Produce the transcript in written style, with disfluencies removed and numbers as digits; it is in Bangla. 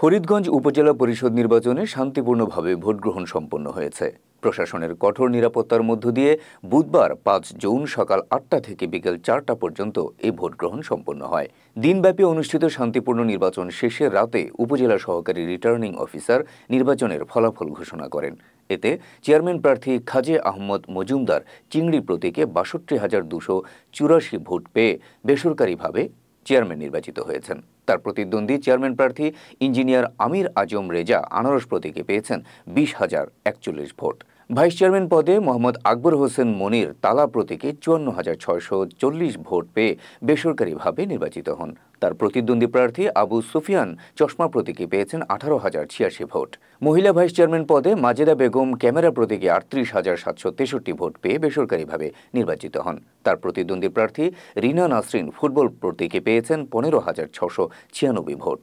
ফরিদগঞ্জ উপজেলা পরিষদ নির্বাচনে শান্তিপূর্ণভাবে ভোটগ্রহণ সম্পন্ন হয়েছে। প্রশাসনের কঠোর নিরাপত্তার মধ্য দিয়ে বুধবার ৫ জুন সকাল ৮টা থেকে বিকেল ৪টা পর্যন্ত এই ভোটগ্রহণ সম্পন্ন হয়। দিনব্যাপী অনুষ্ঠিত শান্তিপূর্ণ নির্বাচন শেষে রাতে উপজেলা সহকারী রিটার্নিং অফিসার নির্বাচনের ফলাফল ঘোষণা করেন। এতে চেয়ারম্যান প্রার্থী খাজে আহমদ মজুমদার চিংড়ি প্রতীকে ৬২,২৮৪ ভোট পেয়ে বেসরকারিভাবে চেয়ারম্যান নির্বাচিত হয়েছেন। তার প্রতিদ্বন্দ্বী চেয়ারম্যান প্রার্থী ইঞ্জিনিয়ার আমির আজম রেজা আনারস প্রতীকে পেয়েছেন ২০,০৪১ ভোট। ভাইস চেয়ারম্যান পদে মোহাম্মদ আকবর হোসেন মনির তালা প্রতীকে ৫৪,৬৪০ ভোট পেয়ে বেসরকারিভাবে নির্বাচিত হন। তার প্রতিদ্বন্দ্বী প্রার্থী আবু সুফিয়ান চশমা প্রতীকে পেয়েছেন ১৮,০৮৬ ভোট। মহিলা ভাইস চেয়ারম্যান পদে মাজেদা বেগম ক্যামেরা প্রতীকে ৩৮,৭৬৩ ভোট পেয়ে বেসরকারিভাবে নির্বাচিত হন। তার প্রতিদ্বন্দ্বী প্রার্থী রিনা নাসরিন ফুটবল প্রতীকে পেয়েছেন ১৫,৬৯৬ ভোট।